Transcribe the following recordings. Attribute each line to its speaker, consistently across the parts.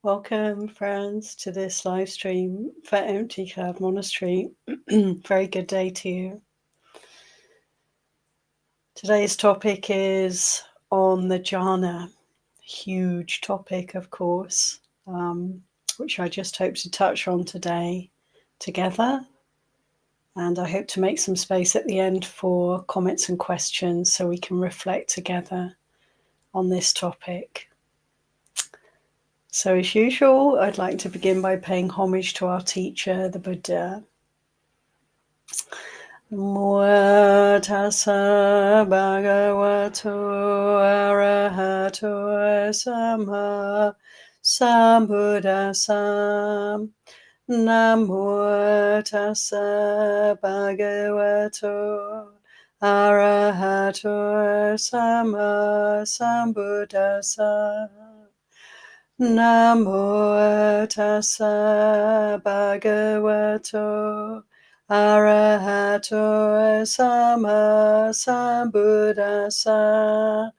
Speaker 1: Welcome, friends, to this live stream for Empty Cloud Monastery. Very good day to you. Today's topic is on the jhana. Huge topic, of course, which I just hope to touch on today together. And I hope to make some space at the end for comments and questions so we can reflect together on this topic. So as usual, I'd like to begin by paying homage to our teacher, the Buddha. Namo tassa bhagavato arahato samma sambuddhassa. Namo tassa bhagavato arahato samma sambuddhassa. Namo tassa bhagavato arahato samma sambuddhassa.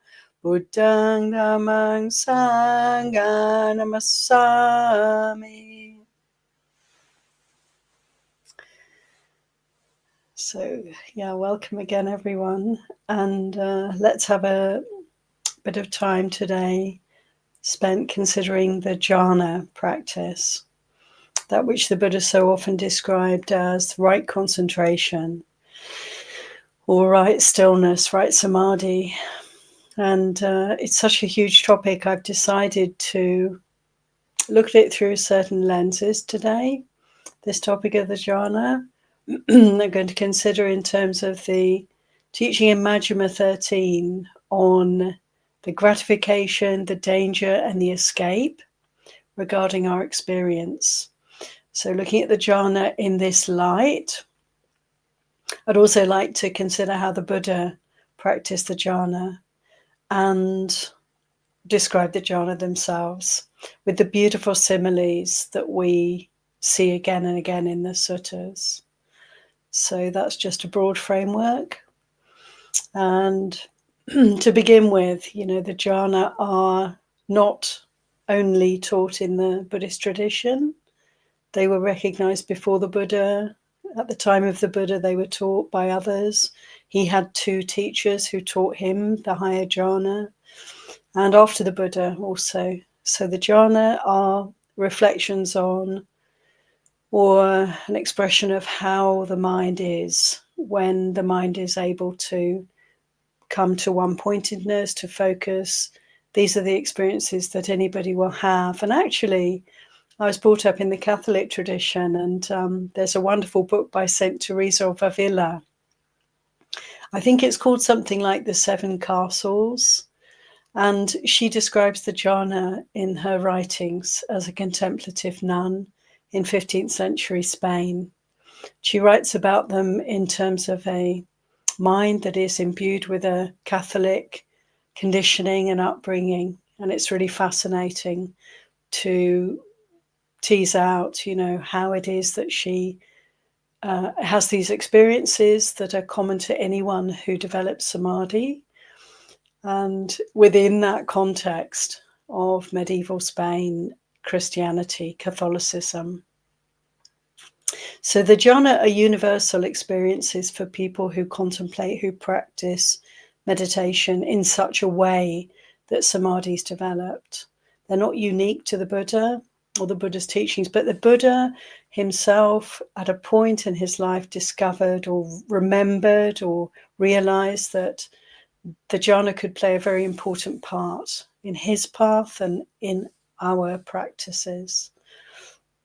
Speaker 1: Buddhang dhammang sanghang namasami. So, welcome again, everyone. And let's have a bit of time today spent considering the jhana practice, that which the Buddha so often described as right concentration or right stillness, right samadhi. And it's such a huge topic, I've decided to look at it through certain lenses today. This topic of the jhana, I'm going to consider in terms of the teaching in Majjhima 13 on the gratification, the danger, and the escape regarding our experience. So looking at the jhana in this light, I'd also like to consider how the Buddha practiced the jhana and describe the jhana themselves with the beautiful similes that we see again and again in the suttas. So that's just a broad framework. And to begin with, the jhana are not only taught in the Buddhist tradition. They were recognized before the Buddha. At the time of the Buddha, they were taught by others. He had 2 teachers who taught him the higher jhana, and after the Buddha also. So the jhana are reflections on, or an expression of how the mind is when the mind is able to come to one-pointedness, to focus. These are the experiences that anybody will have. And actually, I was brought up in the Catholic tradition, and there's a wonderful book by Saint Teresa of Avila. I think it's called something like The 7 Castles. And she describes the jhana in her writings as a contemplative nun in 15th century Spain. She writes about them in terms of a mind that is imbued with a Catholic conditioning and upbringing. And it's really fascinating to tease out, how it is that she has these experiences that are common to anyone who develops samadhi. And within that context of medieval Spain, Christianity, Catholicism. So the jhana are universal experiences for people who contemplate, who practice meditation in such a way that samadhi is developed. They're not unique to the Buddha or the Buddha's teachings, but the Buddha himself at a point in his life discovered or remembered or realized that the jhana could play a very important part in his path and in our practice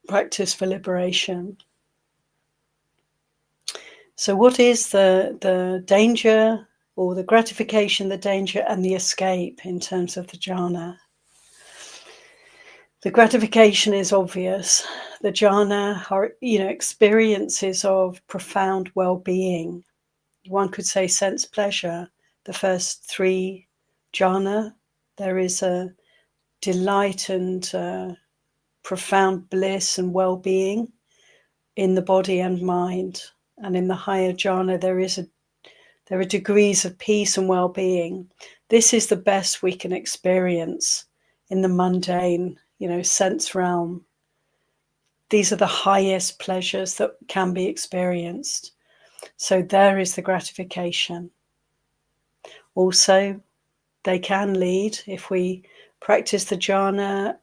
Speaker 1: for liberation. So what is the danger or the gratification, the danger and the escape in terms of the jhana? The gratification is obvious. The jhana are, experiences of profound well-being. One could say sense pleasure. The first 3 jhana, there is a delight and profound bliss and well-being in the body and mind. And in the higher jhana, there are degrees of peace and well-being. This is the best we can experience in the mundane, sense realm. These are the highest pleasures that can be experienced. So there is the gratification. Also, they can lead, if we practice the jhana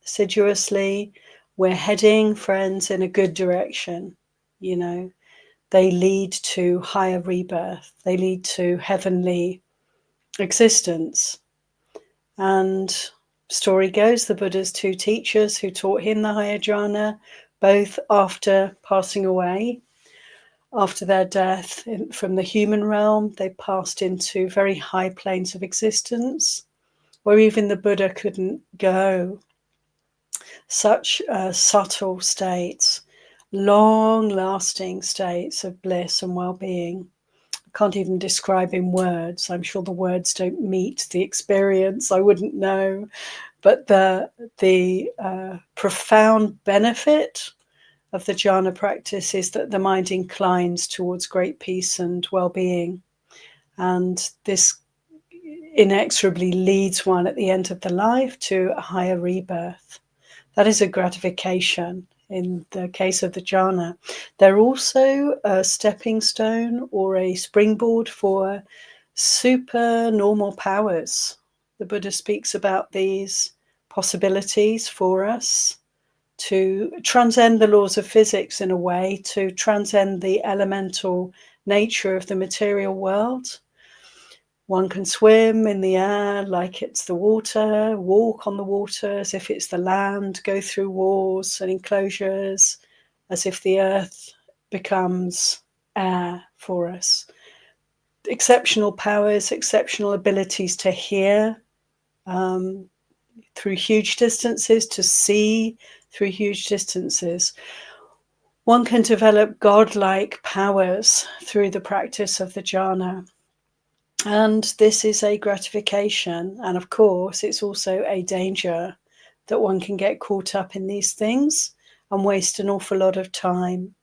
Speaker 1: assiduously, we're heading, friends, in a good direction. They lead to higher rebirth. They lead to heavenly existence. And story goes, the Buddha's two teachers who taught him the higher jhana, both after passing away, after their death from the human realm, they passed into very high planes of existence where even the Buddha couldn't go. Such subtle states, long-lasting states of bliss and well-being. I can't even describe in words. I'm sure the words don't meet the experience. I wouldn't know. But the profound benefit of the jhana practice is that the mind inclines towards great peace and well-being. And this inexorably leads one at the end of the life to a higher rebirth. That is a gratification in the case of the jhana. They're also a stepping stone or a springboard for supernormal powers. The Buddha speaks about these possibilities for us to transcend the laws of physics in a way, to transcend the elemental nature of the material world. One can swim in the air like it's the water, walk on the water as if it's the land, go through walls and enclosures as if the earth becomes air for us. Exceptional powers, exceptional abilities to hear through huge distances, to see through huge distances. One can develop godlike powers through the practice of the jhana. And this is a gratification. And of course, it's also a danger that one can get caught up in these things and waste an awful lot of time.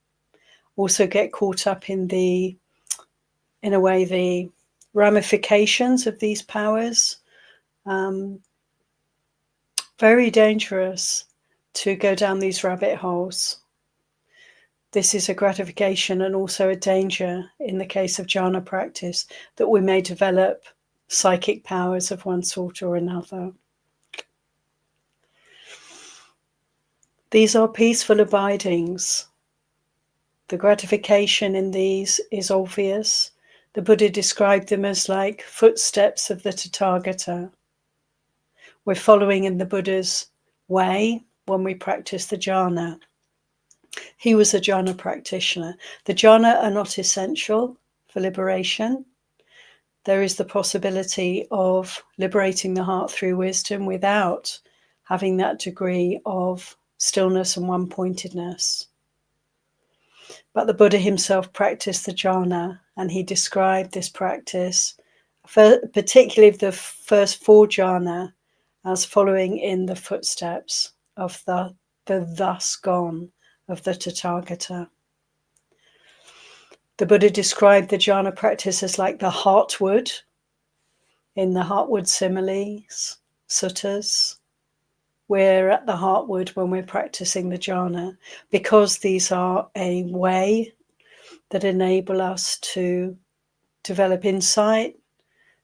Speaker 1: Also get caught up in the ramifications of these powers. Very dangerous to go down these rabbit holes. This is a gratification and also a danger in the case of jhana practice, that we may develop psychic powers of one sort or another. These are peaceful abidings. The gratification in these is obvious. The Buddha described them as like footsteps of the Tathagata. We're following in the Buddha's way when we practice the jhana. He was a jhana practitioner. The jhana are not essential for liberation. There is the possibility of liberating the heart through wisdom without having that degree of stillness and one-pointedness. But the Buddha himself practiced the jhana, and he described this practice, particularly the first four jhana, as following in the footsteps of the thus gone of the Tathagata. The Buddha described the jhana practice as like the heartwood in the heartwood similes, suttas. We're at the heartwood when we're practicing the jhana, because these are a way that enable us to develop insight,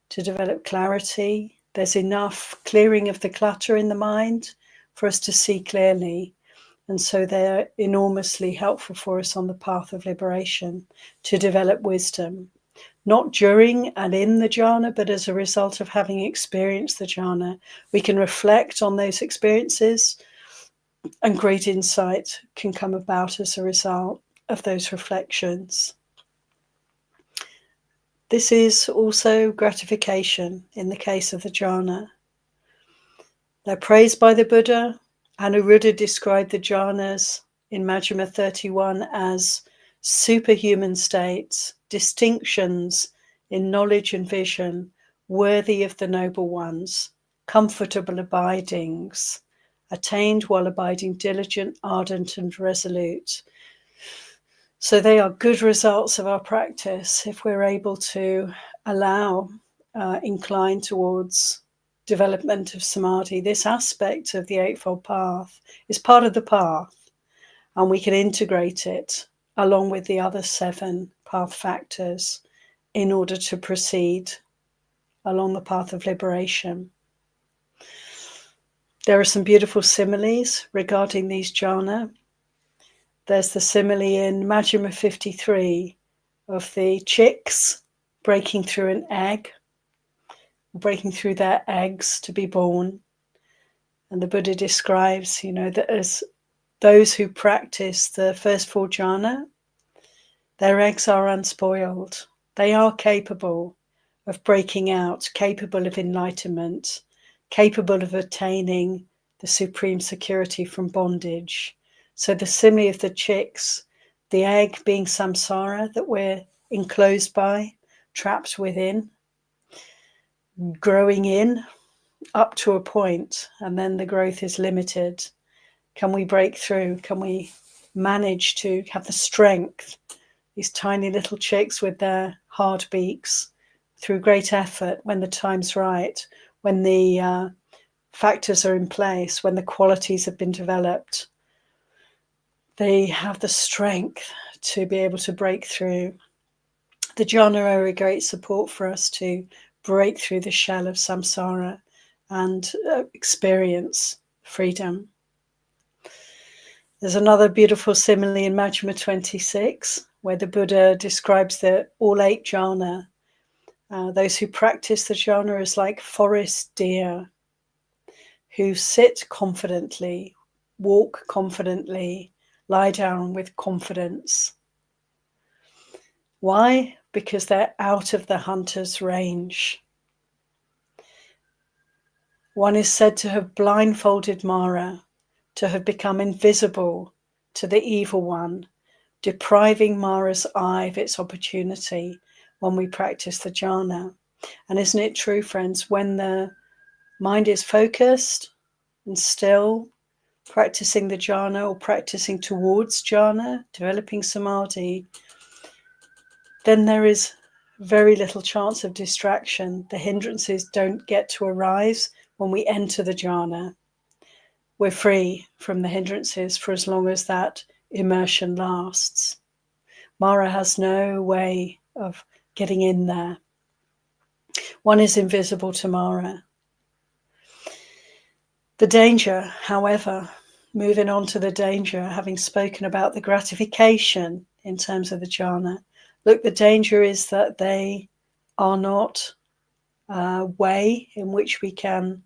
Speaker 1: to develop clarity. There's enough clearing of the clutter in the mind for us to see clearly. And so they're enormously helpful for us on the path of liberation, to develop wisdom, not during and in the jhana, but as a result of having experienced the jhana. We can reflect on those experiences, and great insight can come about as a result of those reflections. This is also gratification in the case of the jhana. They're praised by the Buddha. Anuruddha described the jhanas in Majjhima 31 as superhuman states, distinctions in knowledge and vision, worthy of the noble ones, comfortable abidings, attained while abiding diligent, ardent, and resolute. So they are good results of our practice if we're able to incline towards development of samadhi, this aspect of the Eightfold Path is part of the path, and we can integrate it along with the other 7 path factors in order to proceed along the path of liberation. There are some beautiful similes regarding these jhana. There's the simile in Majjhima 53 of the chicks breaking through an egg, breaking through their eggs to be born. And the Buddha describes, that as those who practice the first 4 jhana, their eggs are unspoiled. They are capable of breaking out, capable of enlightenment, capable of attaining the supreme security from bondage. So the simile of the chicks, the egg being samsara that we're enclosed by, trapped within, growing in up to a point, and then the growth is limited. Can we break through? Can we manage to have the strength, these tiny little chicks with their hard beaks, through great effort, when the time's right, when the factors are in place, when the qualities have been developed, they have the strength to be able to break through. The jhana are a great support for us to break through the shell of samsara and experience freedom. There's another beautiful simile in Majjhima 26, where the Buddha describes that all 8 jhana, those who practice the jhana, is like forest deer who sit confidently, walk confidently, lie down with confidence. Why? Because they're out of the hunter's range. One is said to have blindfolded Mara, to have become invisible to the evil one, depriving Mara's eye of its opportunity when we practice the jhana. And isn't it true, friends, when the mind is focused and still, practicing the jhana or practicing towards jhana, developing samadhi, then there is very little chance of distraction. The hindrances don't get to arise when we enter the jhana. We're free from the hindrances for as long as that immersion lasts. Mara has no way of getting in there. One is invisible to Mara. The danger, however, moving on to the danger, having spoken about the gratification in terms of the jhana, look, the danger is that they are not a way in which we can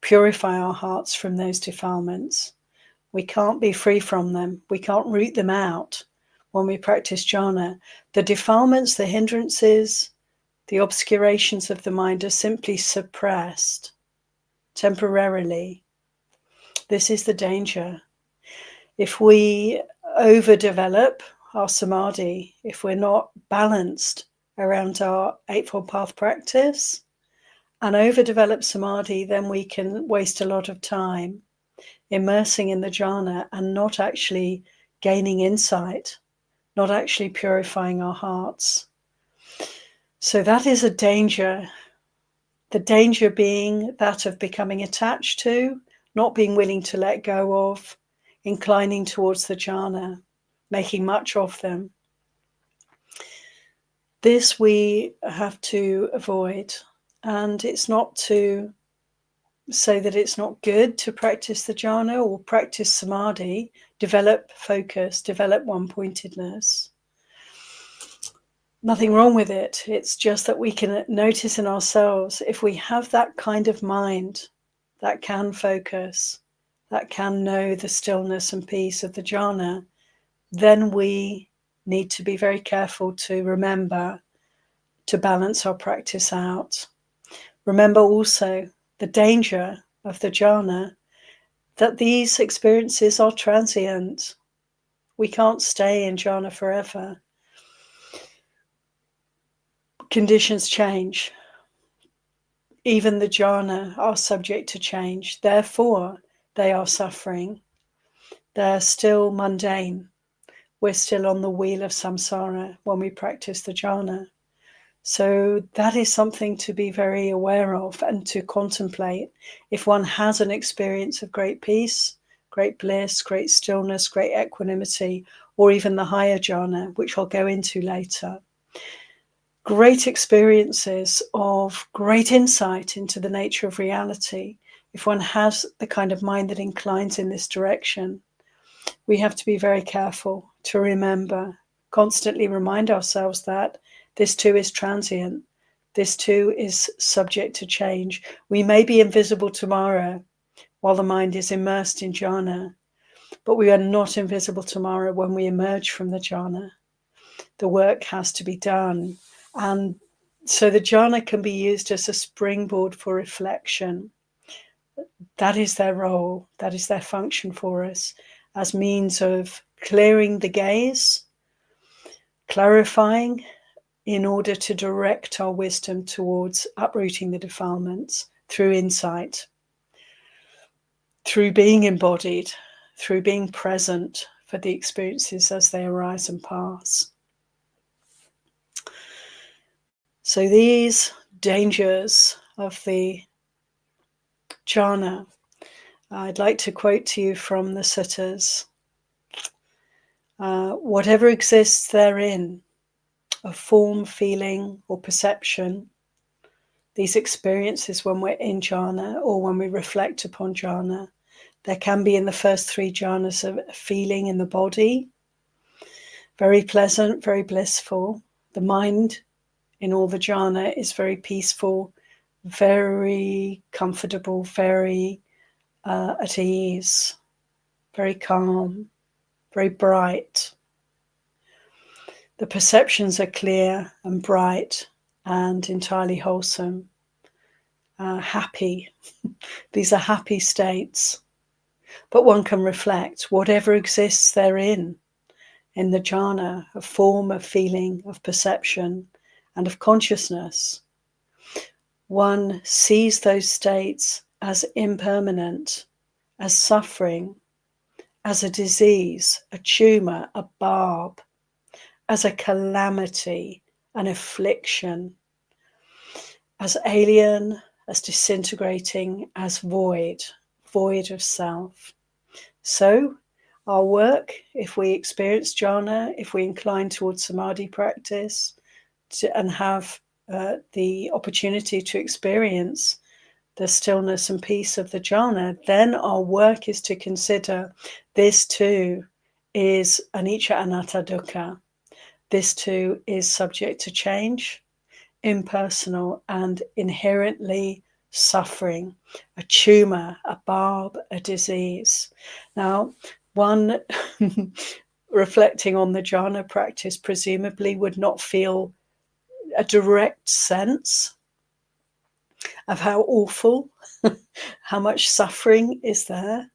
Speaker 1: purify our hearts from those defilements. We can't be free from them. We can't root them out when we practice jhana. The defilements, the hindrances, the obscurations of the mind are simply suppressed temporarily. This is the danger. If we overdevelop our samadhi, if we're not balanced around our Eightfold Path practice and overdevelop samadhi, then we can waste a lot of time immersing in the jhana and not actually gaining insight, not actually purifying our hearts. So that is a danger. The danger being that of becoming attached to, not being willing to let go of, inclining towards the jhana, making much of them. This we have to avoid. And it's not to say that it's not good to practice the jhana or practice samadhi, develop focus, develop one-pointedness. Nothing wrong with it. It's just that we can notice in ourselves, if we have that kind of mind that can focus, that can know the stillness and peace of the jhana, then we need to be very careful to remember to balance our practice out. Remember also the danger of the jhana, that these experiences are transient. We can't stay in jhana forever. Conditions change. Even the jhana are subject to change. Therefore, they are suffering. They're still mundane. We're still on the wheel of samsara when we practice the jhana. So that is something to be very aware of and to contemplate. If one has an experience of great peace, great bliss, great stillness, great equanimity, or even the higher jhana, which I'll go into later, great experiences of great insight into the nature of reality, if one has the kind of mind that inclines in this direction, we have to be very careful to remember, constantly remind ourselves that this too is transient. This too is subject to change. We may be invisible tomorrow while the mind is immersed in jhana, but we are not invisible tomorrow when we emerge from the jhana. The work has to be done. And so the jhana can be used as a springboard for reflection. That is their role, that is their function for us, as means of clearing the gaze, clarifying, in order to direct our wisdom towards uprooting the defilements through insight, through being embodied, through being present for the experiences as they arise and pass. So these dangers of the jhana, I'd like to quote to you from the suttas. Whatever exists therein, of form, feeling, or perception, these experiences when we're in jhana or when we reflect upon jhana, there can be in the first three jhanas of feeling in the body, very pleasant, very blissful. The mind in all the jhana is very peaceful, very comfortable, very at ease, very calm, very bright. The perceptions are clear and bright and entirely wholesome, happy. These are happy states. But one can reflect whatever exists therein, in the jhana, of form, of feeling, of perception, and of consciousness. One sees those states as impermanent, as suffering, as a disease, a tumor, a barb, as a calamity, an affliction, as alien, as disintegrating, as void of self. So our work, if we experience jhana, if we incline towards samadhi practice and have the opportunity to experience the stillness and peace of the jhana, then our work is to consider this too is anicca, anatta, dukkha. This too is subject to change, impersonal, and inherently suffering, a tumor, a barb, a disease. Now, one reflecting on the jhana practice presumably would not feel a direct sense of how awful, how much suffering is there.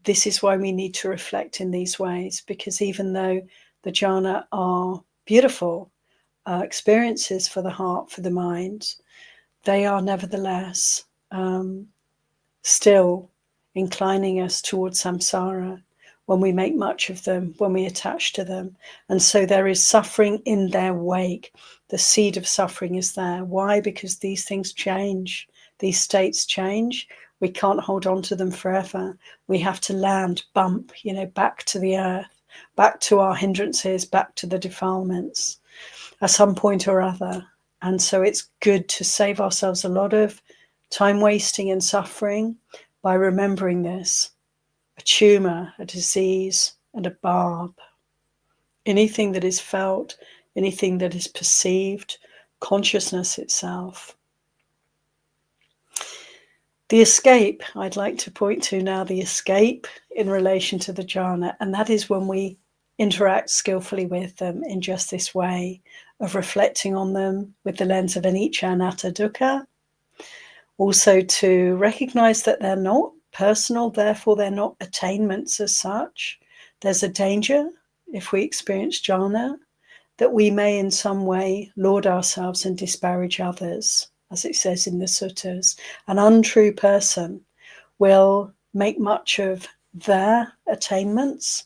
Speaker 1: This is why we need to reflect in these ways, because even though the jhana are beautiful experiences for the heart, for the mind, they are nevertheless still inclining us towards samsara when we make much of them, when we attach to them. And so there is suffering in their wake. The seed of suffering is there. Why? Because these things change. These states change. We can't hold on to them forever. We have to land, bump, back to the earth, back to our hindrances, back to the defilements at some point or other. And so it's good to save ourselves a lot of time wasting and suffering by remembering this. A tumor, a disease, and a barb. Anything that is felt, anything that is perceived, consciousness itself. The escape, I'd like to point to now, the escape in relation to the jhana, and that is when we interact skillfully with them in just this way of reflecting on them with the lens of anicca, anatta, dukkha. Also to recognize that they're not personal, therefore they're not attainments as such. There's a danger, if we experience jhana, that we may in some way laud ourselves and disparage others, as it says in the suttas. An untrue person will make much of their attainments,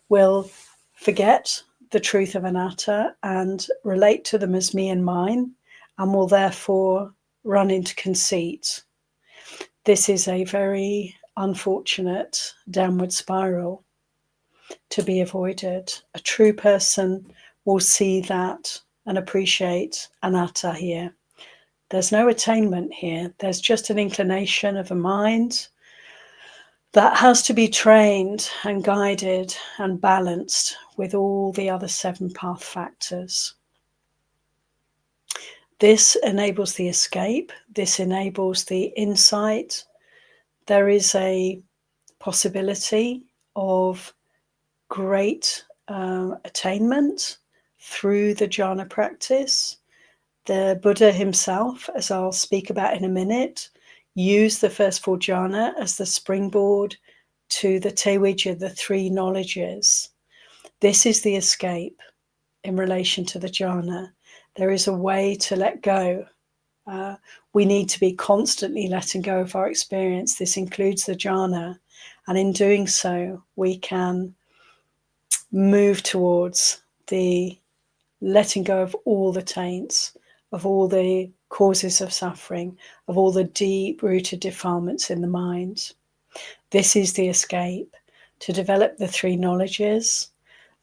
Speaker 1: will forget the truth of anatta and relate to them as me and mine, and will therefore run into conceit. This is a very unfortunate downward spiral to be avoided. A true person will see that and appreciate anatta here. There's no attainment here. There's just an inclination of a mind that has to be trained and guided and balanced with all the other 7 path factors. This enables the escape. This enables the insight. There is a possibility of great attainment through the jhana practice. The Buddha himself, as I'll speak about in a minute, used the first 4 jhana as the springboard to the tewija, the 3 knowledges. This is the escape in relation to the jhana. There is a way to let go. We need to be constantly letting go of our experience. This includes the jhana. And in doing so, we can move towards the letting go of all the taints, of all the causes of suffering, of all the deep-rooted defilements in the mind. This is the escape, to develop the 3 knowledges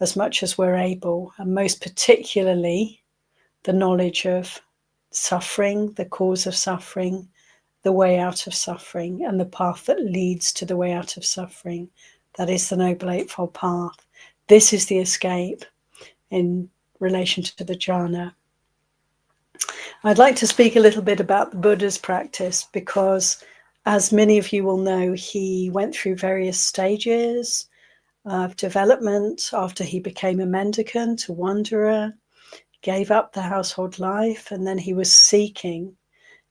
Speaker 1: as much as we're able, and most particularly the knowledge of suffering, the cause of suffering, the way out of suffering, and the path that leads to the way out of suffering. That is the Noble Eightfold Path. This is the escape in relation to the jhana. I'd like to speak a little bit about the Buddha's practice because, as many of you will know, he went through various stages of development after he became a mendicant, a wanderer, gave up the household life, and then he was seeking.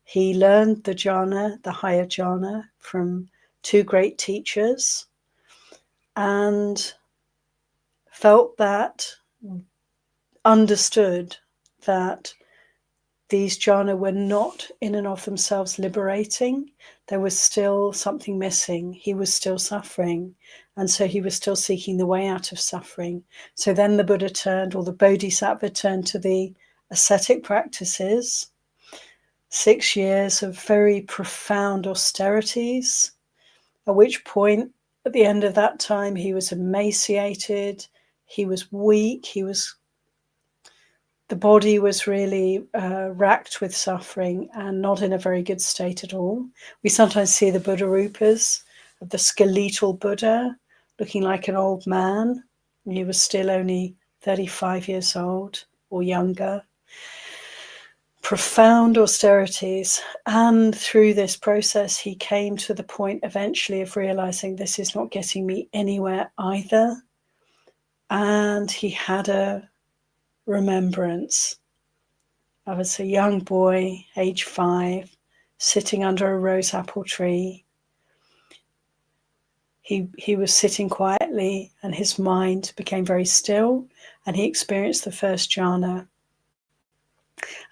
Speaker 1: He learned the jhana, the higher jhana, from 2 great teachers and felt that, understood that these jhana were not in and of themselves liberating. There was still something missing. He was still suffering. And so he was still seeking the way out of suffering. So then the Buddha turned, or the Bodhisattva turned, to the ascetic practices. 6 years of very profound austerities, at which point, at the end of that time, he was emaciated, he was weak, the body was really racked with suffering and not in a very good state at all. We sometimes see the Buddha rupas of the skeletal Buddha looking like an old man. He was still only 35 years old or younger. Profound austerities. And through this process, he came to the point eventually of realizing this is not getting me anywhere either. And he had a remembrance. I was a young boy, age 5, sitting under a rose apple tree. He was sitting quietly and his mind became very still and he experienced the first jhana.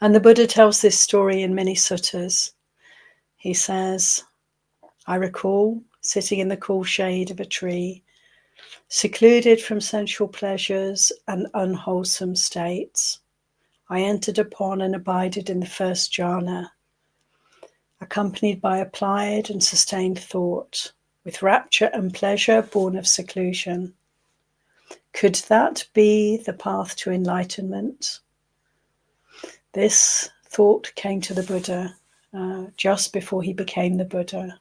Speaker 1: And the Buddha tells this story in many suttas. He says, I recall sitting in the cool shade of a tree, secluded from sensual pleasures and unwholesome states. I entered upon and abided in the first jhana, accompanied by applied and sustained thought, with rapture and pleasure born of seclusion. Could that be the path to enlightenment? This thought came to the Buddha just before he became the Buddha.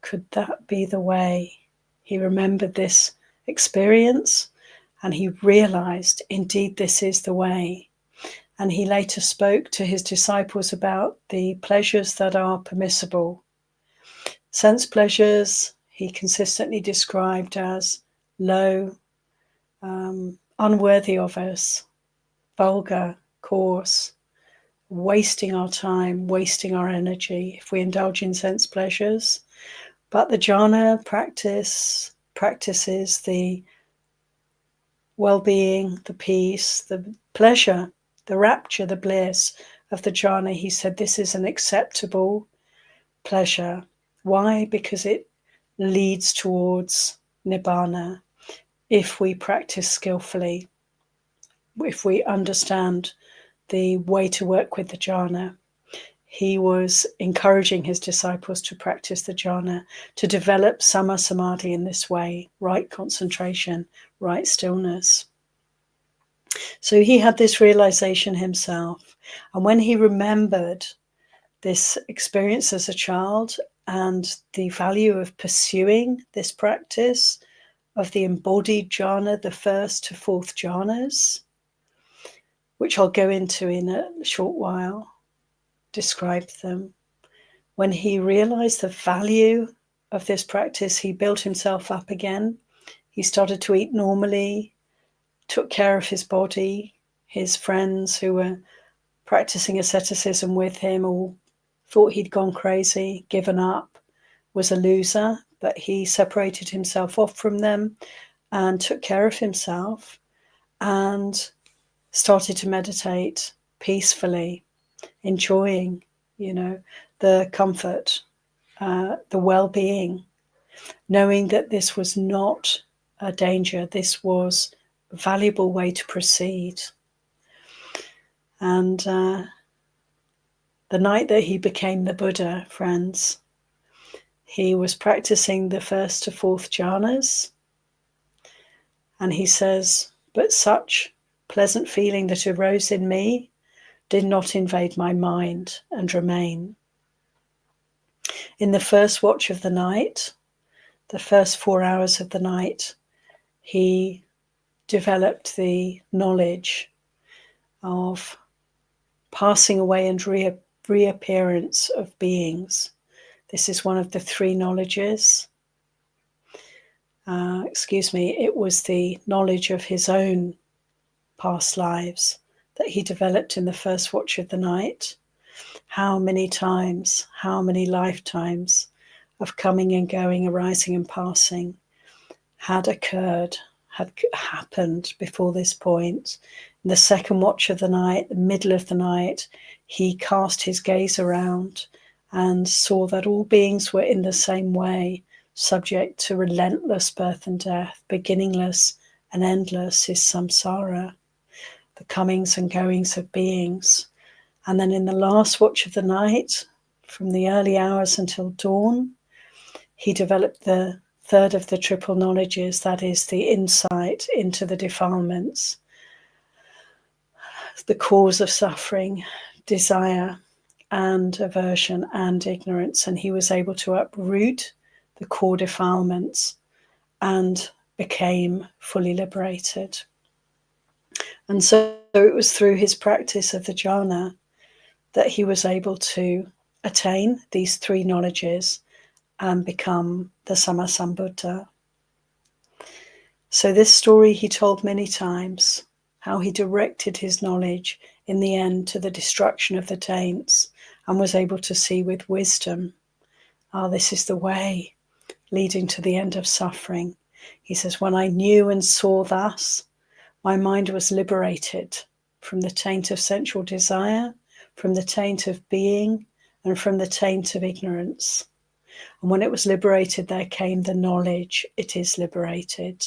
Speaker 1: Could that be the way? He remembered this experience and he realized, indeed, this is the way. And he later spoke to his disciples about the pleasures that are permissible. Sense pleasures he consistently described as low, unworthy of us, vulgar, coarse, wasting our time, wasting our energy if we indulge in sense pleasures. But the jhana practices the well-being, the peace, the pleasure, the rapture, the bliss of the jhana. He said this is an acceptable pleasure. Why? Because it leads towards nibbana if we practice skillfully, if we understand the way to work with the jhana. He was encouraging his disciples to practice the jhana, to develop Samma Samādhi in this way, right concentration, right stillness. So he had this realization himself. And when he remembered this experience as a child and the value of pursuing this practice of the embodied jhana, the first to fourth jhanas, which I'll go into in a short while, describe them. When he realized the value of this practice, he built himself up again. He started to eat normally, took care of his body. His friends who were practicing asceticism with him all thought he'd gone crazy, given up, was a loser, but he separated himself off from them and took care of himself and started to meditate peacefully, enjoying, the comfort, the well-being, knowing that this was not a danger, this was a valuable way to proceed. And the night that he became the Buddha, friends, he was practicing the first to fourth jhanas. And he says, but such pleasant feeling that arose in me did not invade my mind and remain. In the first watch of the night, the first 4 hours of the night, he developed the knowledge of passing away and reappearance of beings. This is one of the three knowledges. It was the knowledge of his own past lives that he developed in the first watch of the night. How many times, how many lifetimes of coming and going, arising and passing had occurred, had happened before this point. In the second watch of the night, the middle of the night, he cast his gaze around and saw that all beings were in the same way, subject to relentless birth and death, beginningless and endless is samsara, the comings and goings of beings. And then in the last watch of the night, from the early hours until dawn, he developed the third of the triple knowledges, that is the insight into the defilements, the cause of suffering, desire and aversion and ignorance. And he was able to uproot the core defilements and became fully liberated. And so it was through his practice of the jhana that he was able to attain these three knowledges and become the Samma Sambuddha. So this story he told many times, how he directed his knowledge in the end to the destruction of the taints and was able to see with wisdom, this is the way leading to the end of suffering. He says, when I knew and saw thus, my mind was liberated from the taint of sensual desire, from the taint of being, and from the taint of ignorance. And when it was liberated, there came the knowledge, it is liberated.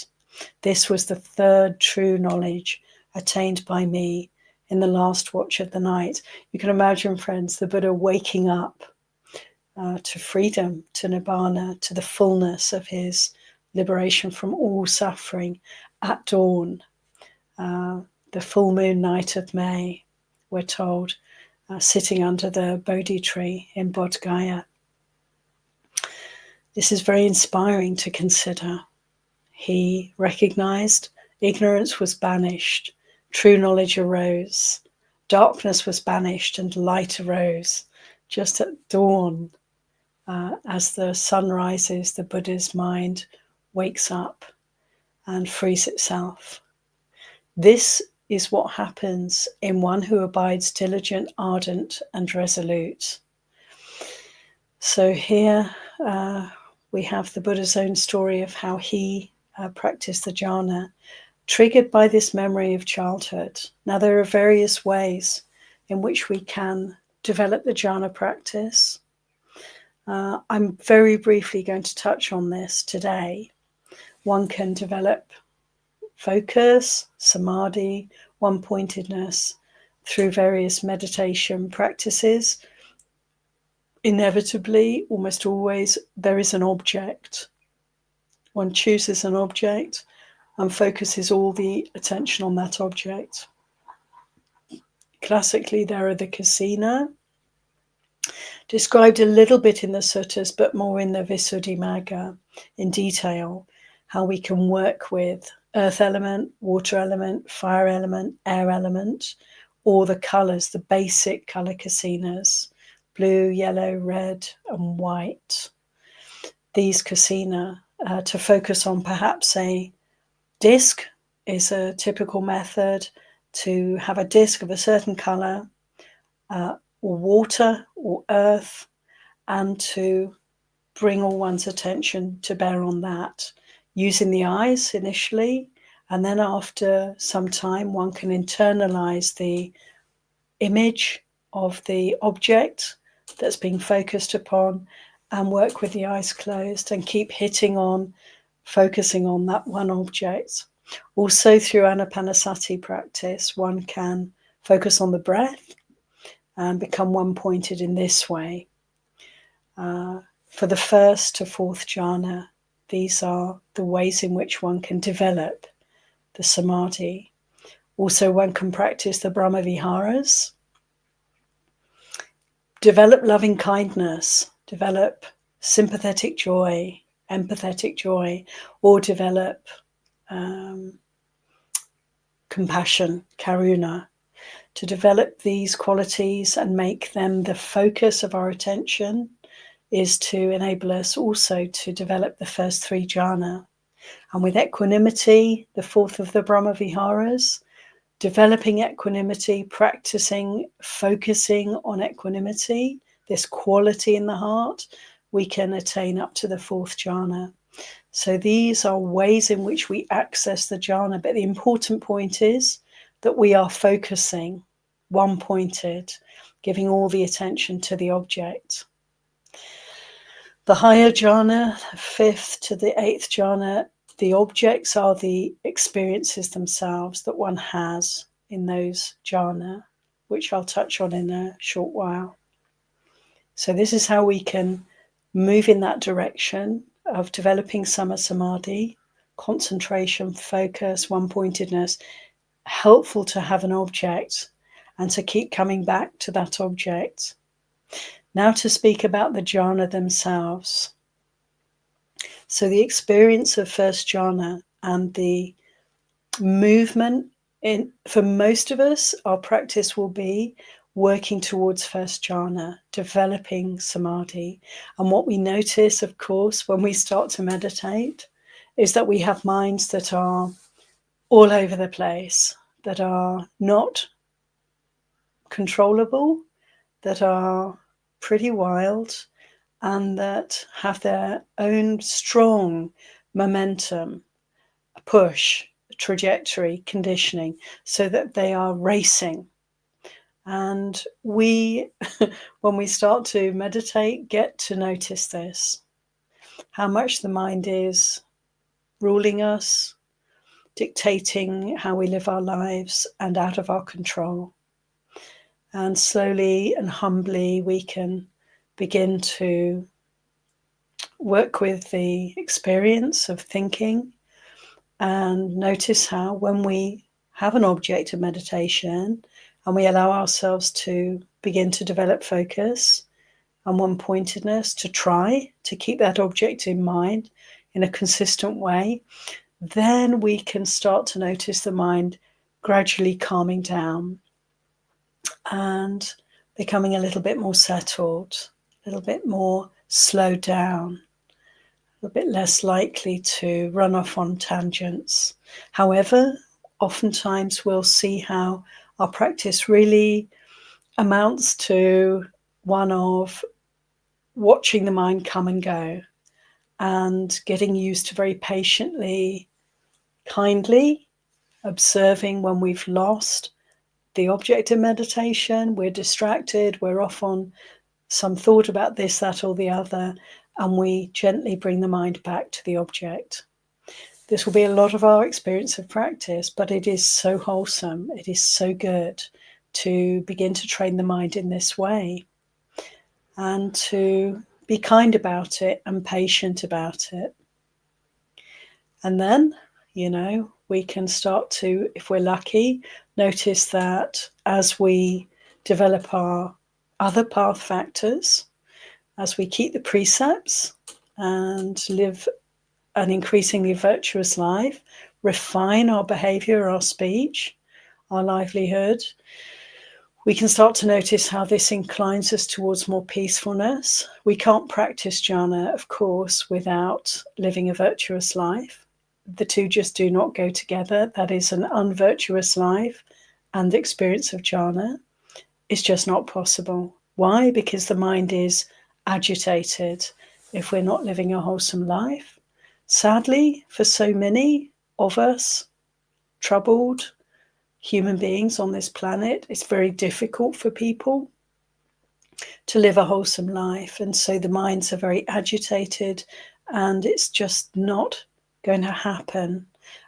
Speaker 1: This was the third true knowledge attained by me in the last watch of the night. You can imagine, friends, the Buddha waking up to freedom, to nibbana, to the fullness of his liberation from all suffering at dawn, the full moon night of May, we're told, sitting under the Bodhi tree in Bodh Gaya. This is very inspiring to consider. He recognized ignorance was banished, true knowledge arose, darkness was banished and light arose. Just at dawn, as the sun rises, the Buddha's mind wakes up and frees itself. This is what happens in one who abides diligent, ardent, and resolute. So here we have the Buddha's own story of how he practiced the jhana, triggered by this memory of childhood. Now, there are various ways in which we can develop the jhana practice. I'm very briefly going to touch on this today. One can develop focus, samadhi, one-pointedness through various meditation practices, inevitably, almost always, there is an object. One chooses an object and focuses all the attention on that object. Classically, there are the kasina, described a little bit in the suttas, but more in the Visuddhimagga in detail, how we can work with earth element, water element, fire element, air element, or the colours, the basic colour kasinas, blue, yellow, red, and white. These kasina, to focus on perhaps a disc is a typical method, to have a disc of a certain colour, or water or earth, and to bring all one's attention to bear on that, using the eyes initially, and then after some time one can internalize the image of the object that's being focused upon and work with the eyes closed and keep hitting on, focusing on that one object. Also through Anapanasati practice, one can focus on the breath and become one-pointed in this way. For the first to fourth jhana, these are the ways in which one can develop the samadhi. Also, one can practice the Brahmaviharas, develop loving kindness, develop sympathetic joy, empathetic joy, or develop compassion, karuna. To develop these qualities and make them the focus of our attention is to enable us also to develop the first three jhana. And with equanimity, the fourth of the Brahmaviharas, developing equanimity, practicing, focusing on equanimity, this quality in the heart, we can attain up to the fourth jhana. So these are ways in which we access the jhana. But the important point is that we are focusing, one-pointed, giving all the attention to the object. The higher jhana, fifth to the eighth jhana, the objects are the experiences themselves that one has in those jhana, which I'll touch on in a short while. So this is how we can move in that direction of developing Samma Samādhi, concentration, focus, one-pointedness, helpful to have an object and to keep coming back to that object. Now to speak about the jhana themselves. So the experience of first jhana and the movement for most of us, our practice will be working towards first jhana, developing samadhi. And what we notice, of course, when we start to meditate is that we have minds that are all over the place, that are not controllable, that are pretty wild, and that have their own strong momentum, push, trajectory, conditioning, so that they are racing. And we, when we start to meditate, get to notice this, how much the mind is ruling us, dictating how we live our lives and out of our control. And slowly and humbly we can begin to work with the experience of thinking and notice how when we have an object of meditation and we allow ourselves to begin to develop focus and one-pointedness, to try to keep that object in mind in a consistent way, then we can start to notice the mind gradually calming down and becoming a little bit more settled, a little bit more slowed down, a bit less likely to run off on tangents. However, oftentimes we'll see how our practice really amounts to one of watching the mind come and go and getting used to very patiently, kindly observing when we've lost the object of meditation, we're distracted, we're off on some thought about this, that, or the other, and we gently bring the mind back to the object. This will be a lot of our experience of practice, but it is so wholesome, it is so good to begin to train the mind in this way and to be kind about it and patient about it. And then, we can start to, if we're lucky, notice that as we develop our other path factors, as we keep the precepts and live an increasingly virtuous life, refine our behavior, our speech, our livelihood, we can start to notice how this inclines us towards more peacefulness. We can't practice jhana, of course, without living a virtuous life. The two just do not go together. That is, an unvirtuous life and the experience of jhana is just not possible. Why? Because the mind is agitated if we're not living a wholesome life. Sadly, for so many of us, troubled human beings on this planet, it's very difficult for people to live a wholesome life. And so the minds are very agitated, and it's just not going to happen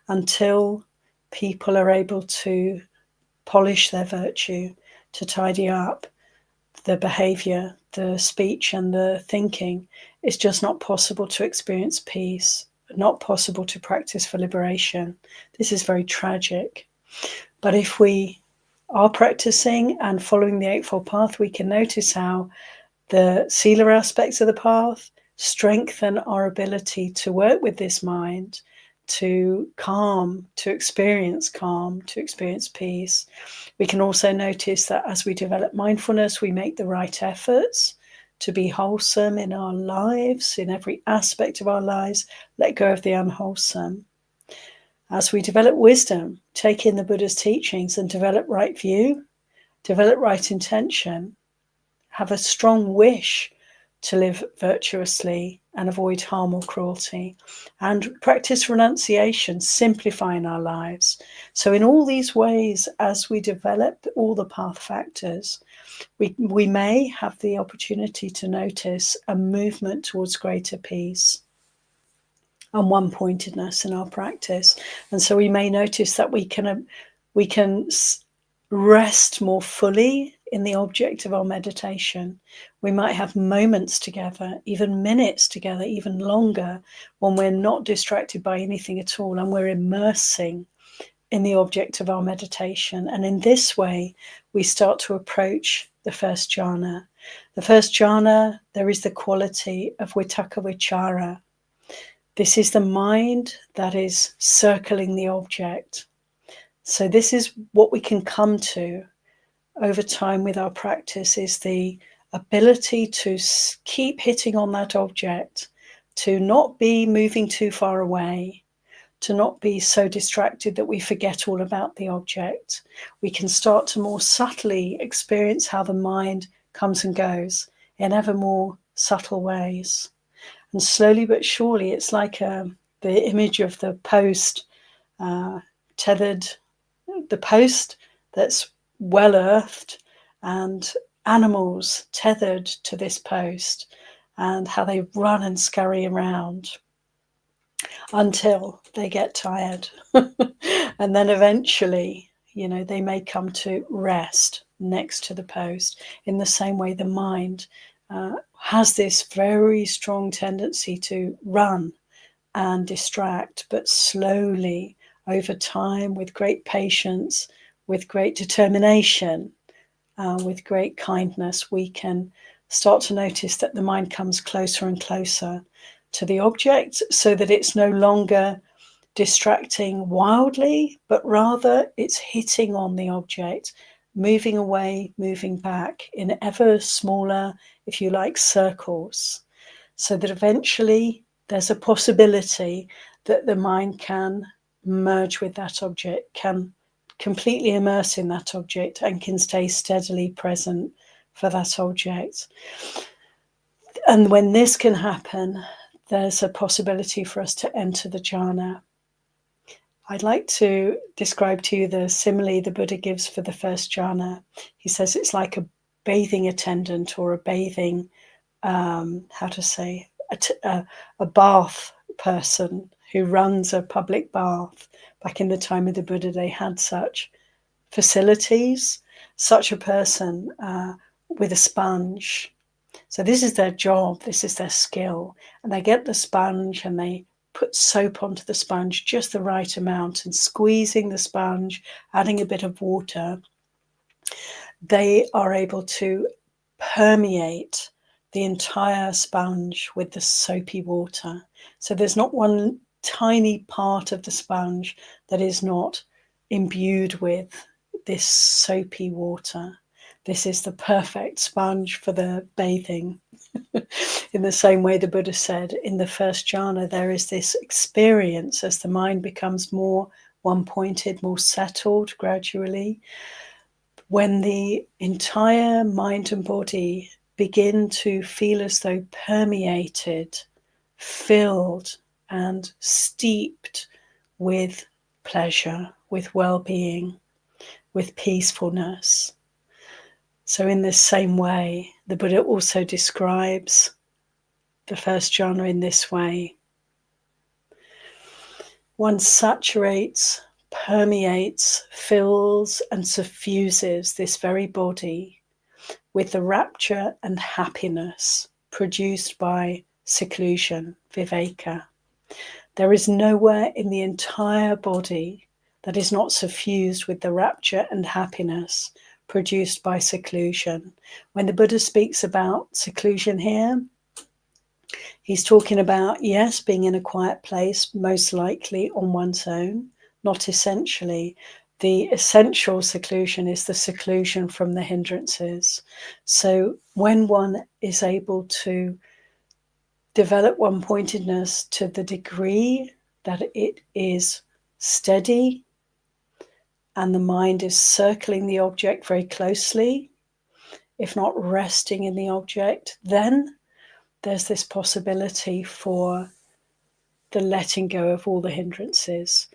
Speaker 1: until people are able to polish their virtue, to tidy up the behavior, the speech, and the thinking. It's just not possible to experience peace, not possible to practice for liberation. This is very tragic. But if we are practicing and following the Eightfold Path, we can notice how the Sila aspects of the path strengthen our ability to work with this mind, to calm, to experience peace. We can also notice that as we develop mindfulness, we make the right efforts to be wholesome in our lives, in every aspect of our lives, let go of the unwholesome. As we develop wisdom, take in the Buddha's teachings and develop right view, develop right intention, have a strong wish to live virtuously and avoid harm or cruelty, and practice renunciation, simplifying our lives. So in all these ways, as we develop all the path factors, we may have the opportunity to notice a movement towards greater peace and one-pointedness in our practice. And so we may notice that we can rest more fully in the object of our meditation. We might have moments together, even minutes together, even longer, when we're not distracted by anything at all and we're immersing in the object of our meditation. And in this way, we start to approach the first jhana. The first jhana, there is the quality of vitakka vichara. This is the mind that is circling the object. So this is what we can come to over time with our practice, is the ability to keep hitting on that object, to not be moving too far away, to not be so distracted that we forget all about the object. We can start to more subtly experience how the mind comes and goes in ever more subtle ways. And slowly but surely, it's like the image of the post tethered, the post that's well earthed, and animals tethered to this post, and how they run and scurry around until they get tired. And then eventually, they may come to rest next to the post. In the same way, the mind has this very strong tendency to run and distract, but slowly, over time, with great patience, with great determination, with great kindness, we can start to notice that the mind comes closer and closer to the object, so that it's no longer distracting wildly, but rather it's hitting on the object, moving away, moving back in ever smaller, if you like, circles, so that eventually there's a possibility that the mind can merge with that object, can completely immerse in that object, and can stay steadily present for that object. And when this can happen, there's a possibility for us to enter the jhana. I'd like to describe to you the simile the Buddha gives for the first jhana. He says it's like a bathing attendant, or a bathing, a bath person who runs a public bath. Back in the time of the Buddha, they had such facilities. such a person with a sponge. So this is their job, this is their skill. And they get the sponge and they put soap onto the sponge, just the right amount, and squeezing the sponge, adding a bit of water, they are able to permeate the entire sponge with the soapy water. So there's not one tiny part of the sponge that is not imbued with this soapy water. This is the perfect sponge for the bathing. In the same way the Buddha said, in the first jhana, there is this experience as the mind becomes more one-pointed, more settled gradually, when the entire mind and body begin to feel as though permeated, filled, and steeped with pleasure, with well-being, with peacefulness. So in this same way, the Buddha also describes the first jhana in this way. One saturates, permeates, fills, and suffuses this very body with the rapture and happiness produced by seclusion, viveka. There is nowhere in the entire body that is not suffused with the rapture and happiness produced by seclusion. When the Buddha speaks about seclusion here, he's talking about, yes, being in a quiet place, most likely on one's own, not essentially. The essential seclusion is the seclusion from the hindrances. So when one is able to develop one-pointedness to the degree that it is steady and the mind is circling the object very closely, if not resting in the object, then there's this possibility for the letting go of all the hindrances.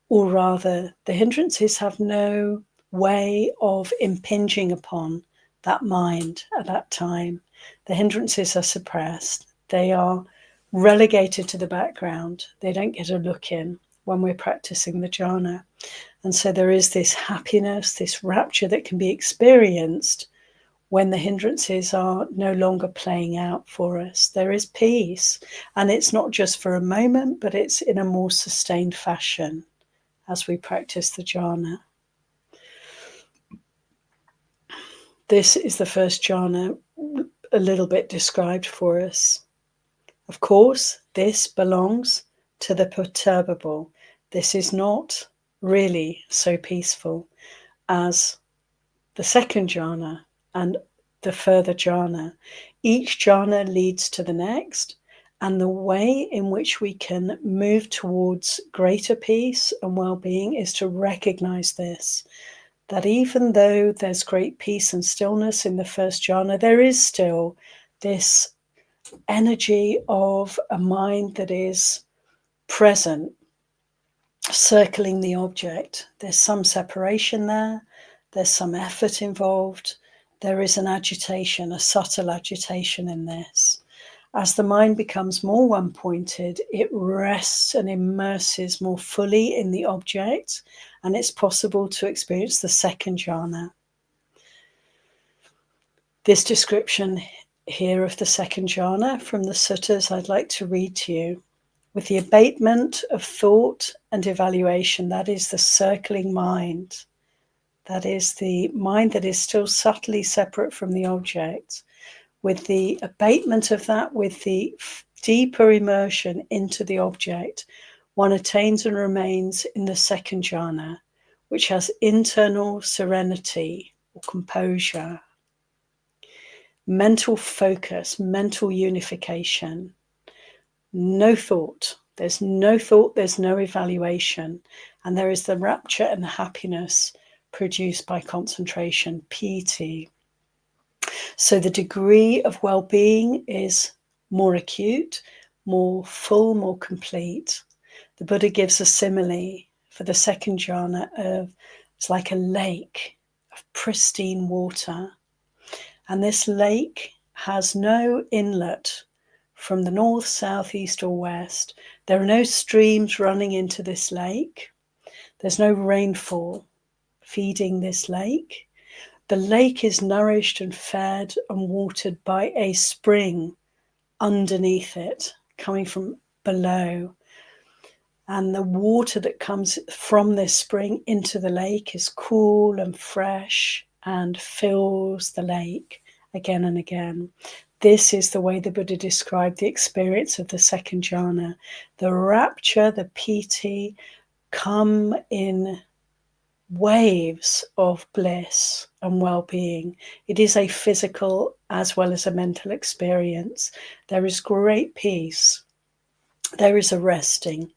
Speaker 1: Or rather, the hindrances have no way of impinging upon that mind at that time. The hindrances are suppressed. They are relegated to the background. They don't get a look in when we're practicing the jhana. And so there is this happiness, this rapture that can be experienced when the hindrances are no longer playing out for us. There is peace, and it's not just for a moment, but it's in a more sustained fashion as we practice the jhana. This is the first jhana, a little bit described for us. Of course, this belongs to the perturbable. This is not really so peaceful as the second jhana and the further jhana. Each jhana leads to the next, and the way in which we can move towards greater peace and well-being is to recognize this, that even though there's great peace and stillness in the first jhana, there is still this energy of a mind that is present, circling the object. There's some separation there. There's some effort involved. There is an agitation, a subtle agitation in this. As the mind becomes more one-pointed, it rests and immerses more fully in the object, and it's possible to experience the second jhana. This description here of the second jhana from the suttas I'd like to read to you. With the abatement of thought and evaluation, that is the circling mind. That is the mind that is still subtly separate from the object. With the abatement of that, with the deeper immersion into the object, one attains and remains in the second jhana, which has internal serenity or composure, mental focus, mental unification. No thought. There's no thought, there's no evaluation. And there is the rapture and the happiness produced by concentration, piti. So the degree of well-being is more acute, more full, more complete. The Buddha gives a simile for the second jhana of, it's like a lake of pristine water. And this lake has no inlet from the north, south, east, or west. There are no streams running into this lake. There's no rainfall feeding this lake. The lake is nourished and fed and watered by a spring underneath it, coming from below. And the water that comes from this spring into the lake is cool and fresh and fills the lake again and again. This is the way the Buddha described the experience of the second jhana. The rapture, the piti, come in waves of bliss and well-being. It is a physical as well as a mental experience. There is great peace. There is a resting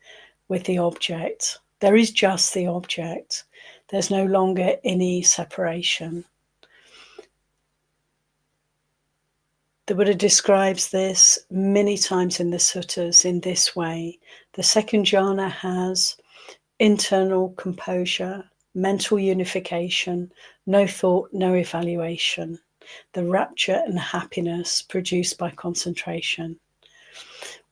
Speaker 1: with the object. There is just the object. There's no longer any separation. The Buddha describes this many times in the suttas in this way. The second jhana has internal composure, mental unification, no thought, no evaluation, the rapture and happiness produced by concentration.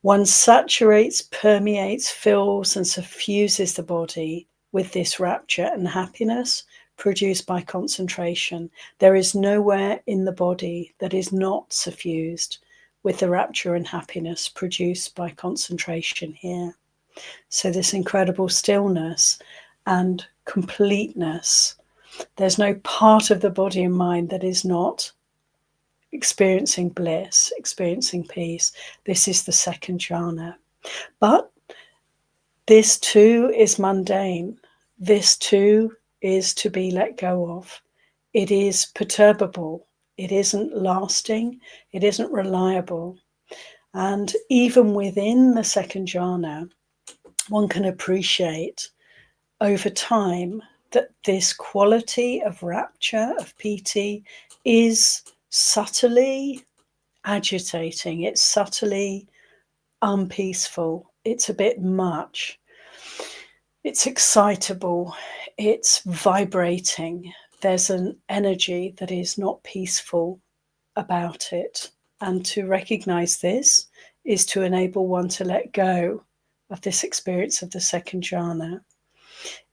Speaker 1: One saturates, permeates, fills, and suffuses the body with this rapture and happiness produced by concentration. There is nowhere in the body that is not suffused with the rapture and happiness produced by concentration here. So this incredible stillness and completeness. There's no part of the body and mind that is not experiencing bliss, experiencing peace. This is the second jhana. But this too is mundane. This too is to be let go of. It is perturbable. It isn't lasting. It isn't reliable. And even within the second jhana, one can appreciate over time that this quality of rapture, of piti, is subtly agitating. It's subtly unpeaceful. It's a bit much. It's excitable. It's vibrating. There's an energy that is not peaceful about it. And to recognize this is to enable one to let go of this experience of the second jhana.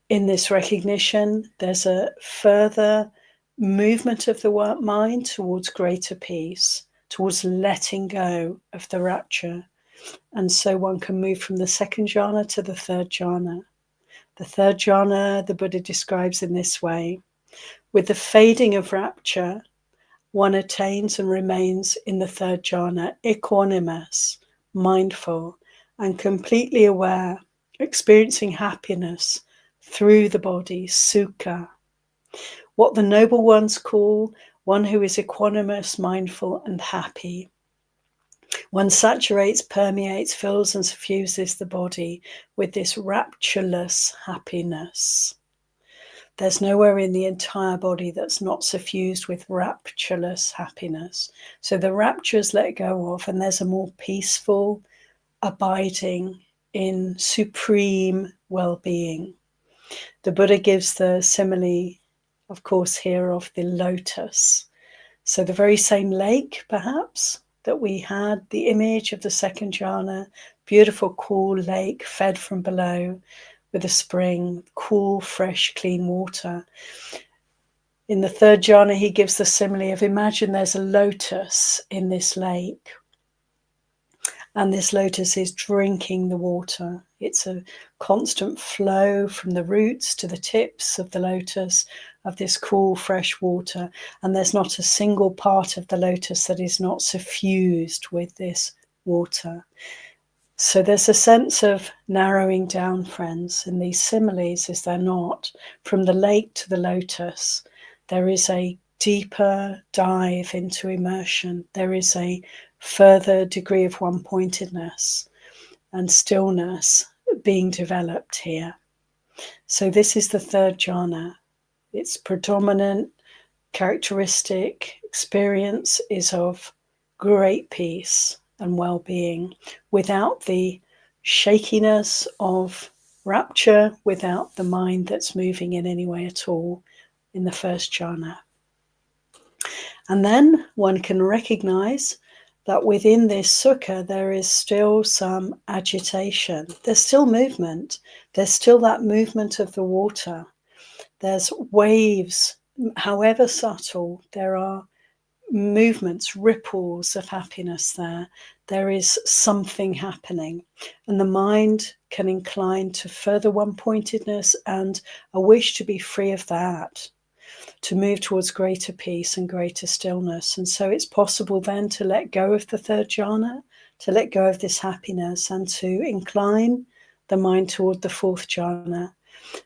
Speaker 1: In this recognition, there's a further movement of the mind towards greater peace, towards letting go of the rapture. And so one can move from the second jhana to the third jhana. The third jhana, the Buddha describes in this way. With the fading of rapture, one attains and remains in the third jhana, equanimous, mindful, and completely aware, experiencing happiness through the body, sukha. What the noble ones call one who is equanimous, mindful, and happy. One saturates, permeates, fills, and suffuses the body with this raptureless happiness. There's nowhere in the entire body that's not suffused with raptureless happiness. So the raptures let go of, and there's a more peaceful abiding in supreme well-being. The Buddha gives the simile, of course, here of the lotus. So the very same lake, perhaps, that we had, the image of the second jhana, beautiful, cool lake fed from below with a spring, cool, fresh, clean water. In the third jhana, he gives the simile of imagine there's a lotus in this lake. And this lotus is drinking the water. It's a constant flow from the roots to the tips of the lotus of this cool, fresh water. And there's not a single part of the lotus that is not suffused with this water. So there's a sense of narrowing down, friends, in these similes, is there not? From the lake to the lotus, there is a deeper dive into immersion. There is a further degree of one-pointedness and stillness being developed here. So this is the third jhana. Its predominant characteristic experience is of great peace and well-being, without the shakiness of rapture, without the mind that's moving in any way at all in the first jhana. And then one can recognize that within this sukha there is still some agitation. There's still movement. There's still that movement of the water. There's waves however subtle, there are movements, ripples of happiness there. There is something happening, and the mind can incline to further one-pointedness and a wish to be free of that, to move towards greater peace and greater stillness. And so it's possible then to let go of the third jhana, to let go of this happiness, and to incline the mind toward the fourth jhana.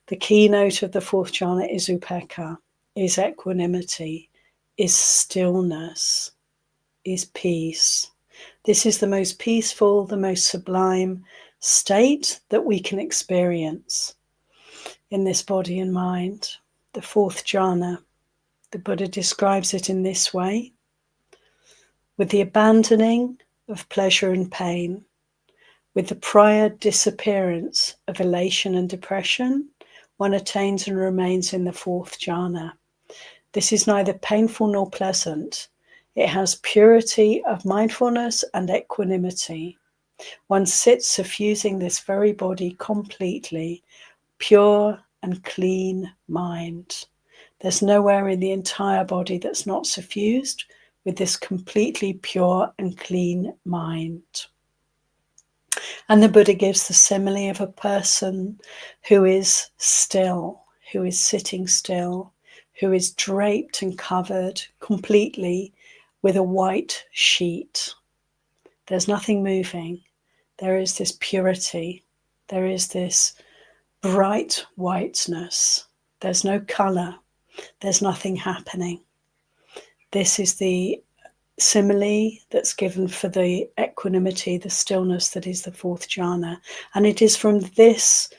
Speaker 1: The keynote of the fourth jhana is upekkha, is equanimity, is stillness, is peace. This is the most peaceful, the most sublime state that we can experience in this body and mind. The fourth jhana, the Buddha describes it in this way: with the abandoning of pleasure and pain, with the prior disappearance of elation and depression, one attains and remains in the fourth jhana. This is neither painful nor pleasant. It has purity of mindfulness and equanimity. One sits suffusing this very body completely, pure and clean mind. There's nowhere in the entire body that's not suffused with this completely pure and clean mind. And the Buddha gives the simile of a person who is still, who is sitting still, who is draped and covered completely with a white sheet. There's nothing moving. There is this purity. There is this bright whiteness. There's no color. There's nothing happening. This is the simile that's given for the equanimity, the stillness that is the fourth jhana. And it is from this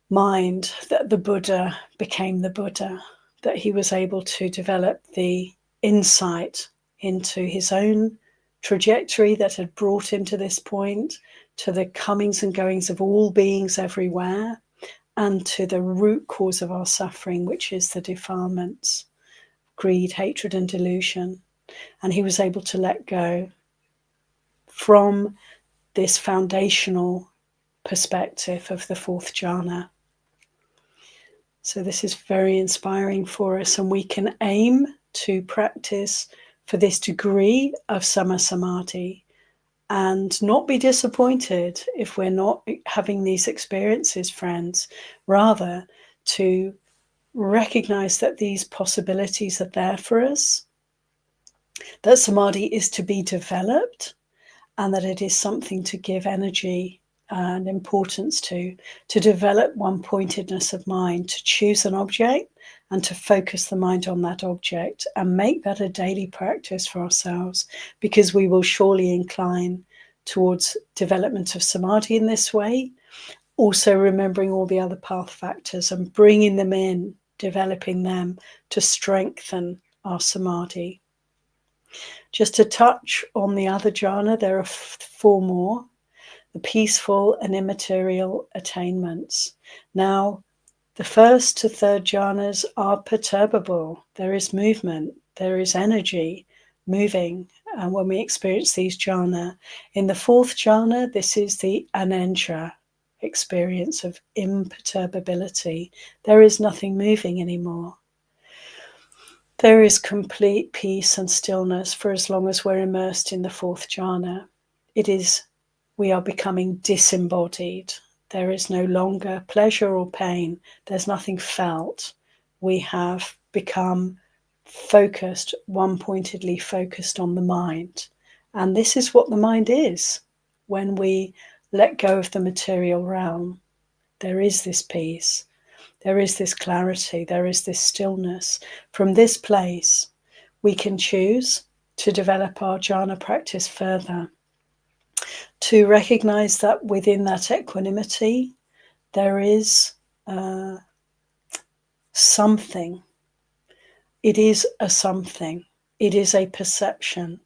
Speaker 1: mind that the Buddha became the Buddha, that he was able to develop the insight into his own trajectory that had brought him to this point, to the comings and goings of all beings everywhere, and to the root cause of our suffering, which is the defilements, greed, hatred, and delusion. And he was able to let go from this foundational perspective of the fourth jhana. So this is very inspiring for us, and we can aim to practice for this degree of Samma Samādhi and not be disappointed if we're not having these experiences, friends. Rather, to recognize that these possibilities are there for us, that Samadhi is to be developed, and that it is something to give energy and importance to develop one-pointedness of mind, to choose an object and to focus the mind on that object and make that a daily practice for ourselves, because we will surely incline towards development of Samadhi in this way, also remembering all the other path factors and bringing them in, developing them to strengthen our Samadhi. Just to touch on the other jhana, there are four more: the peaceful and immaterial attainments. Now, the first to third jhanas are perturbable. There is movement, there is energy moving when we experience these jhana. In the fourth jhana, this is the anendra experience of imperturbability. There is nothing moving anymore. There is complete peace and stillness for as long as we're immersed in the fourth jhana. We are becoming disembodied. There is no longer pleasure or pain. There's nothing felt. We have become focused, one-pointedly focused on the mind. And this is what the mind is when we let go of the material realm. There is this peace. There is this clarity. There is this stillness. From this place, we can choose to develop our jhana practice further, to recognize that within that equanimity, there is something. It is a something. It is a perception.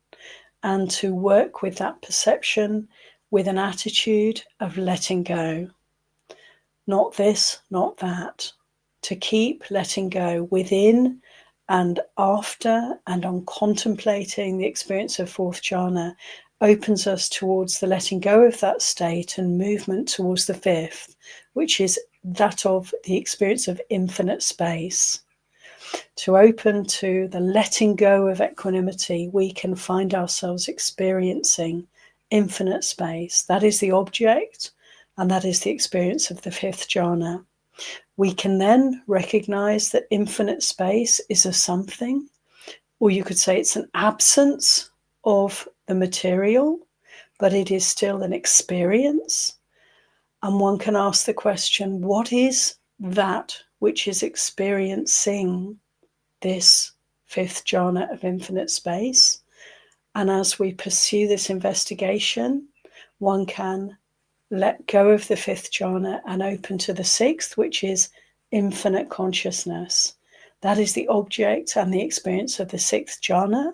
Speaker 1: And to work with that perception with an attitude of letting go. Not this, not that. To keep letting go within and after and on contemplating the experience of fourth jhana opens us towards the letting go of that state and movement towards the fifth, which is that of the experience of infinite space. to open to the letting go of equanimity, we can find ourselves experiencing infinite space. That is the object, and that is the experience of the fifth jhana. We can then recognize that infinite space is a something, or you could say it's an absence of the material, but it is still an experience. And one can ask the question, what is that which is experiencing this fifth jhana of infinite space? And as we pursue this investigation, one can let go of the fifth jhana and open to the sixth, which is infinite consciousness. That is the object and the experience of the sixth jhana.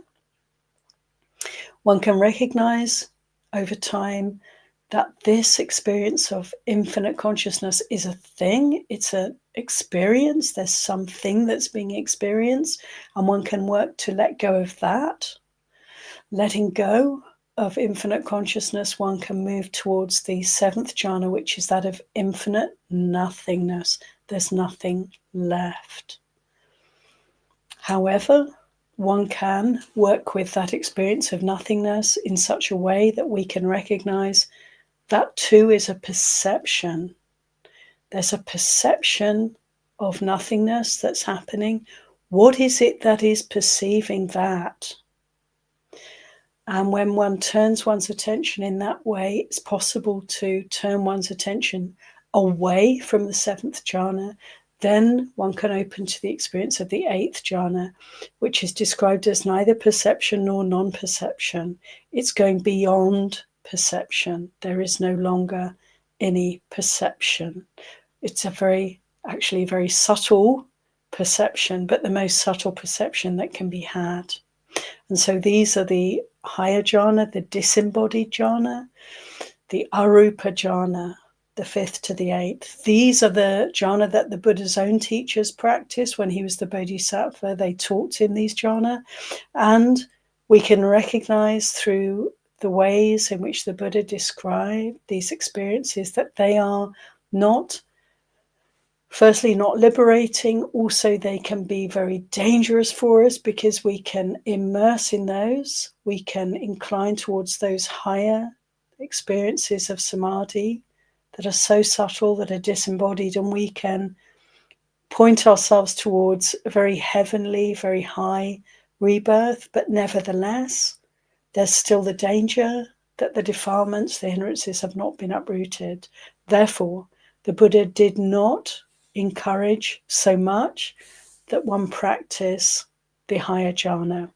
Speaker 1: One can recognize over time that this experience of infinite consciousness is a thing, it's an experience, there's something that's being experienced, and one can work to let go of that. Letting go of infinite consciousness, one can move towards the seventh jhana, which is that of infinite nothingness. There's nothing left. However, one can work with that experience of nothingness in such a way that we can recognize that too is a perception. There's a perception of nothingness that's happening. What is it that is perceiving that? And when one turns one's attention in that way, it's possible to turn one's attention away from the seventh jhana. Then one can open to the experience of the eighth jhana, which is described as neither perception nor non-perception. It's going beyond perception. There is no longer any perception. It's actually a very subtle perception, but the most subtle perception that can be had. And so these are the higher jhana, the disembodied jhana, the arupa jhana, the fifth to the eighth. These are the jhana that the Buddha's own teachers practiced when he was the Bodhisattva. They taught in these jhana. And we can recognize through the ways in which the Buddha described these experiences that they are not, firstly, not liberating. Also, they can be very dangerous for us because we can immerse in those. We can incline towards those higher experiences of samadhi that are so subtle, that are disembodied, and we can point ourselves towards a very heavenly, very high rebirth. But nevertheless, there's still the danger that the defilements, the hindrances have not been uprooted. Therefore, the Buddha did not encourage so much that one practice the higher jhana.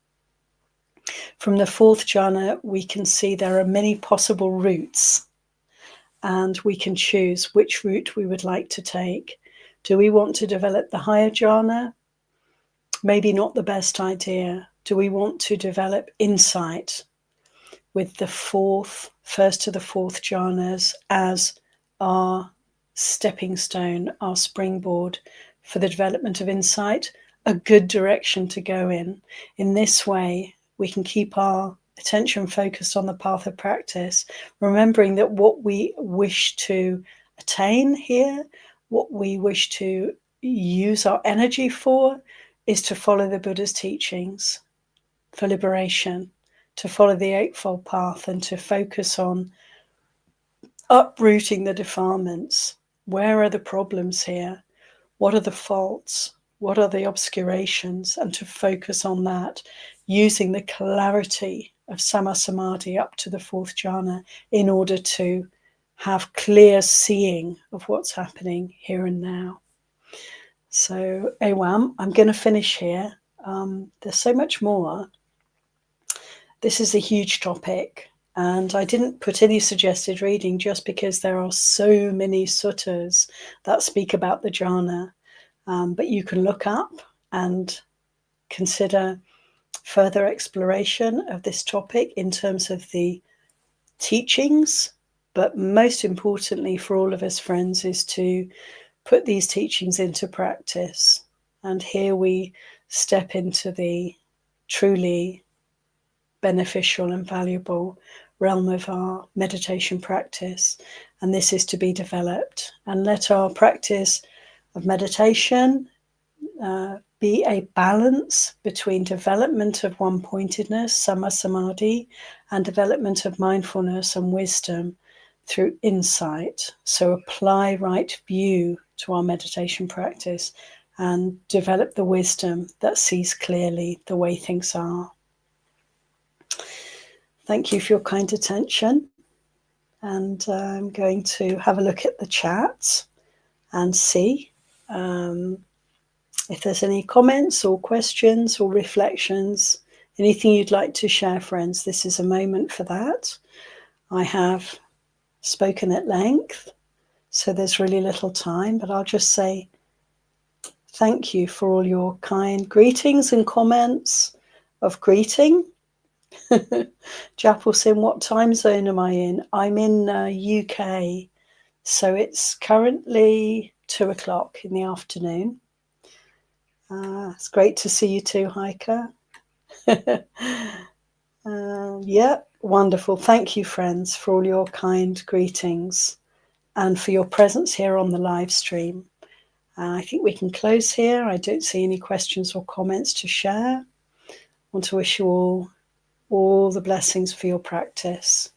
Speaker 1: From the fourth jhana, we can see there are many possible routes, and we can choose which route we would like to take. Do we want to develop the higher jhana? Maybe not the best idea. Do we want to develop insight with the first to the fourth jhanas as our stepping stone, our springboard for the development of insight? A good direction to go in. In this way, we can keep our attention focused on the path of practice, remembering that what we wish to attain here, what we wish to use our energy for, is to follow the Buddha's teachings for liberation, to follow the Eightfold Path, and to focus on uprooting the defilements. Where are the problems here? What are the faults? What are the obscurations? And to focus on that, using the clarity of Samma Samādhi up to the fourth jhana in order to have clear seeing of what's happening here and now. So, Awam, I'm going to finish here. There's so much more. This is a huge topic, and I didn't put any suggested reading just because there are so many suttas that speak about the jhana. But you can look up and consider further exploration of this topic in terms of the teachings. But most importantly for all of us friends is to put these teachings into practice. And here we step into the truly beneficial and valuable realm of our meditation practice. And this is to be developed. And let our practice of meditation be a balance between development of one-pointedness, Samma Samādhi, and development of mindfulness and wisdom through insight. So apply right view to our meditation practice and develop the wisdom that sees clearly the way things are. Thank you for your kind attention. And I'm going to have a look at the chat and see if there's any comments or questions or reflections, anything you'd like to share, friends. This is a moment for that. I have spoken at length, so there's really little time, but I'll just say thank you for all your kind greetings and comments of greeting. Japelson, what time zone am I in? I'm in UK, so it's currently 2:00 in the afternoon. It's great to see you too, Heike. Yeah, wonderful. Thank you, friends, for all your kind greetings and for your presence here on the live stream. I think we can close here. I don't see any questions or comments to share. I want to wish you all the blessings for your practice.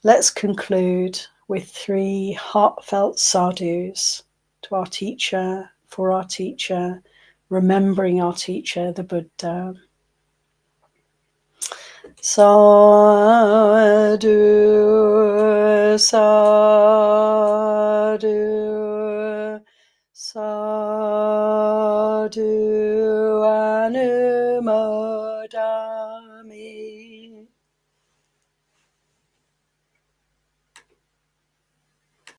Speaker 1: Let's conclude with 3 heartfelt sadhus to our teacher, for our teacher, remembering our teacher, the Buddha. Sadhu, sadhu, sadhu, anuma.